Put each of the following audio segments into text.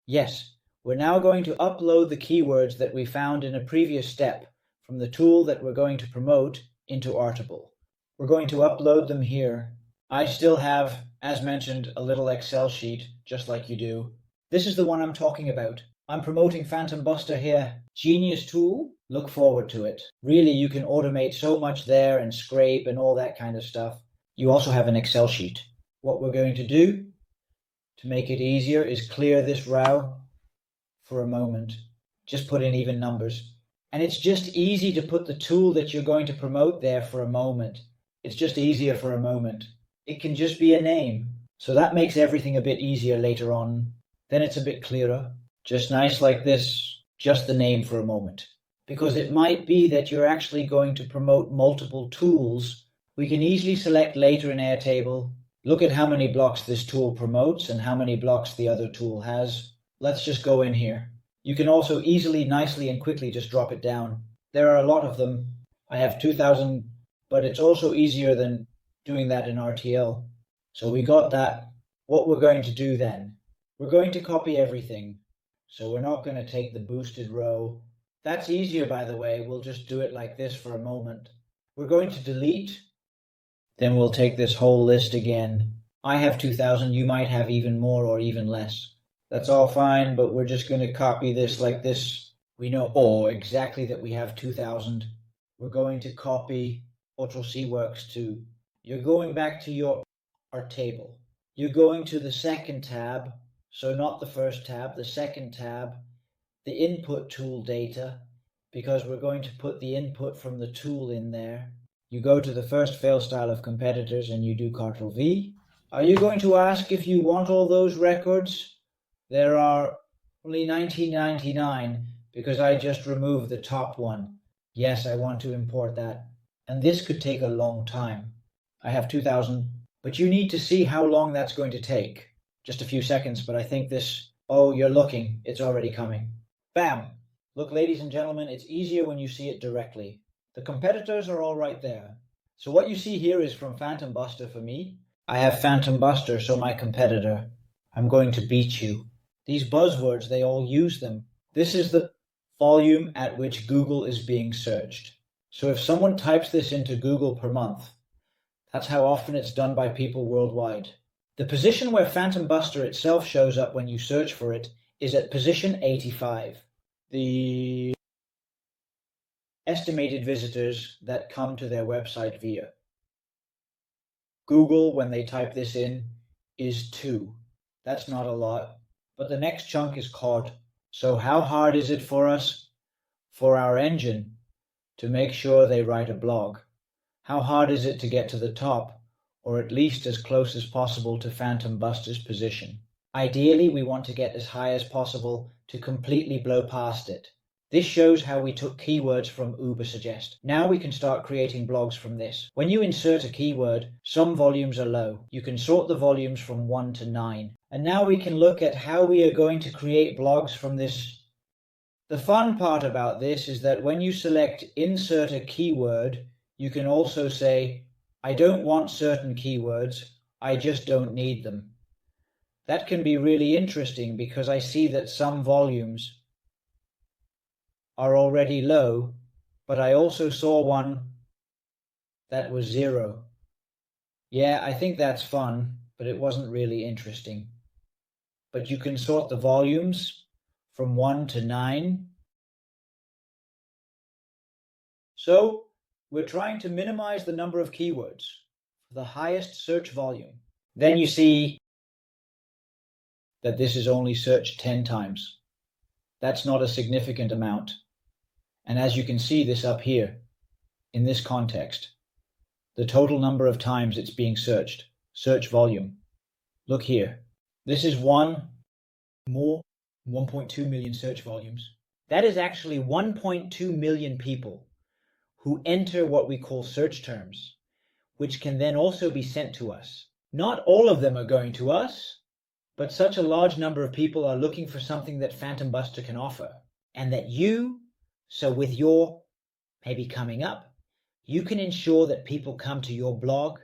Yes, we're now going to upload the keywords that we found in a previous step from the tool that we're going to promote into Artable. We're going to upload them here. I still have, as mentioned, a little Excel sheet, just like you do. This is the one I'm talking about. I'm promoting Phantom Buster here. Genius tool, look forward to it. Really, you can automate so much there and scrape and all that kind of stuff. You also have an Excel sheet. What we're going to do to make it easier is clear this row for a moment. Just put in even numbers. And it's just easy to put the tool that you're going to promote there for a moment. It's just easier for a moment. It can just be a name. So that makes everything a bit easier later on. Then it's a bit clearer. Just nice like this, just the name for a moment. Because it might be that you're actually going to promote multiple tools. We can easily select later in Airtable. Look at how many blocks this tool promotes and how many blocks the other tool has. Let's just go in here. You can also easily, nicely, and quickly just drop it down. There are a lot of them. I have 2,000, but it's also easier than doing that in RTL. So we got that. What we're going to do then, we're going to copy everything. So we're not going to take the boosted row. That's easier, by the way. We'll just do it like this for a moment. We're going to delete. Then we'll take this whole list again. I have 2,000. You might have even more or even less. That's all fine, but we're just going to copy this like this. We know exactly that we have 2,000. We're going to copy Ctrl-C works too. You're going back to our table. You're going to the second tab, so not the first tab, the second tab, the input tool data, because we're going to put the input from the tool in there. You go to the first fail style of competitors and you do Ctrl-V. Are you going to ask if you want all those records? There are only 19.99 because I just removed the top one. Yes, I want to import that. And this could take a long time. I have 2,000, but you need to see how long that's going to take. Just a few seconds, but I think this... Oh, you're looking. It's already coming. Bam! Look, ladies and gentlemen, it's easier when you see it directly. The competitors are all right there. So what you see here is from Phantom Buster for me. I have Phantom Buster, so my competitor. I'm going to beat you. These buzzwords, they all use them. This is the volume at which Google is being searched. So if someone types this into Google per month, that's how often it's done by people worldwide. The position where Phantom Buster itself shows up when you search for it is at position 85. The estimated visitors that come to their website via Google when they type this in is 2. That's not a lot, but the next chunk is COD. So how hard is it for us, for our engine, to make sure they write a blog? How hard is it to get to the top, or at least as close as possible to Phantom Buster's position? Ideally, we want to get as high as possible to completely blow past it. This shows how we took keywords from Ubersuggest. Now we can start creating blogs from this. When you insert a keyword, some volumes are low. You can sort the volumes from 1 to 9. And now we can look at how we are going to create blogs from this. The fun part about this is that when you select Insert a Keyword, you can also say, I don't want certain keywords, I just don't need them. That can be really interesting because I see that some volumes are already low, but I also saw one that was 0. Yeah, I think that's fun, but it wasn't really interesting. But you can sort the volumes from 1 to 9. So we're trying to minimize the number of keywords for the highest search volume. Then you see that this is only searched 10 times. That's not a significant amount. And as you can see this up here, in this context, the total number of times it's being searched, search volume. Look here. This is 1.2 million search volumes. That is actually 1.2 million people who enter what we call search terms, which can then also be sent to us. Not all of them are going to us, but such a large number of people are looking for something that Phantom Buster can offer, and that so with your maybe coming up, you can ensure that people come to your blog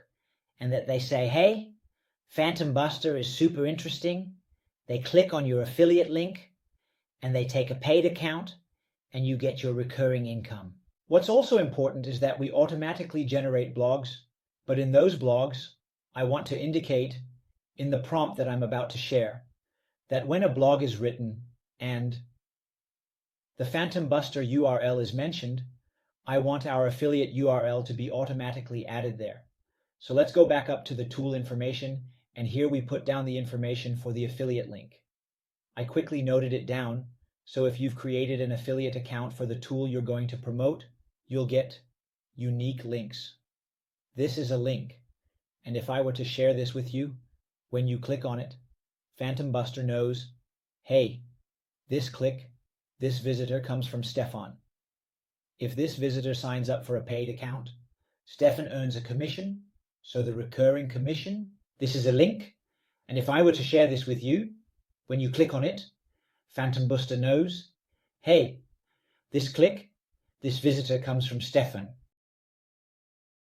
and that they say, hey, Phantom Buster is super interesting. They click on your affiliate link and they take a paid account and you get your recurring income. What's also important is that we automatically generate blogs, but in those blogs, I want to indicate in the prompt that I'm about to share that when a blog is written and the Phantom Buster URL is mentioned, I want our affiliate URL to be automatically added there. So let's go back up to the tool information, and here we put down the information for the affiliate link. I quickly noted it down, so if you've created an affiliate account for the tool you're going to promote, you'll get unique links. This is a link, and if I were to share this with you, when you click on it, Phantom Buster knows, hey, this visitor comes from Stefan. If this visitor signs up for a paid account, Stefan earns a commission, so the recurring commission, this is a link, and if I were to share this with you, when you click on it, Phantom Buster knows, hey, this visitor comes from Stefan.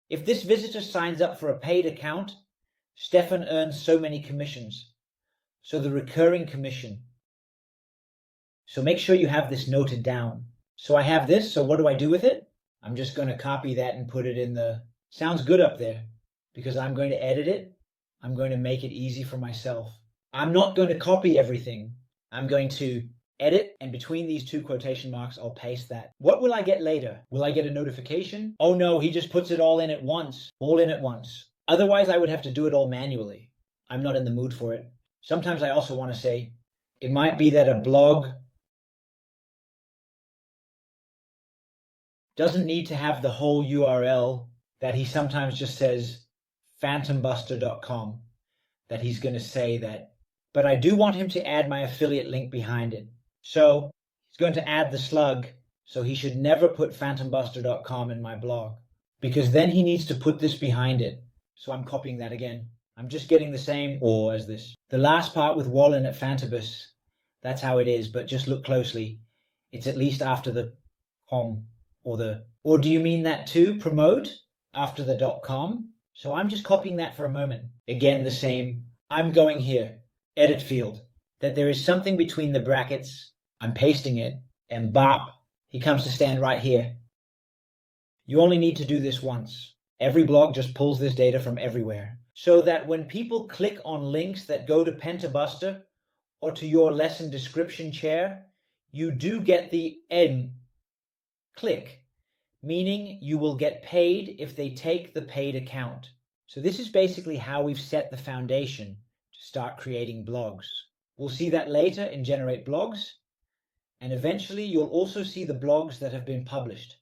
If this visitor signs up for a paid account, Stefan earns so many commissions, so the recurring commission. So make sure you have this noted down. So I have this, so what do I do with it? I'm just going to copy that and put it in the... Sounds good up there, because I'm going to edit it. I'm going to make it easy for myself. I'm not going to copy everything. I'm going to edit, and between these two quotation marks, I'll paste that. What will I get later? Will I get a notification? Oh no, he just puts it all in at once. All in at once. Otherwise, I would have to do it all manually. I'm not in the mood for it. Sometimes I also want to say, it might be that a blog doesn't need to have the whole URL, that he sometimes just says phantombuster.com, that he's going to say that. But I do want him to add my affiliate link behind it. So he's going to add the slug, so he should never put phantombuster.com in my blog, because then he needs to put this behind it. So I'm copying that again. I'm just getting the same or as this. The last part with Wallen at Phantobus, that's how it is, but just look closely. It's at least after the com or do you mean that too? Promote after the .com? So I'm just copying that for a moment. Again, the same. I'm going here, edit field, that there is something between the brackets. I'm pasting it, and bop, he comes to stand right here. You only need to do this once. Every blog just pulls this data from everywhere, so that when people click on links that go to Pentabuster or to your lesson description chair, you do get the N click, meaning you will get paid if they take the paid account. So this is basically how we've set the foundation to start creating blogs. We'll see that later in Generate Blogs, and eventually you'll also see the blogs that have been published.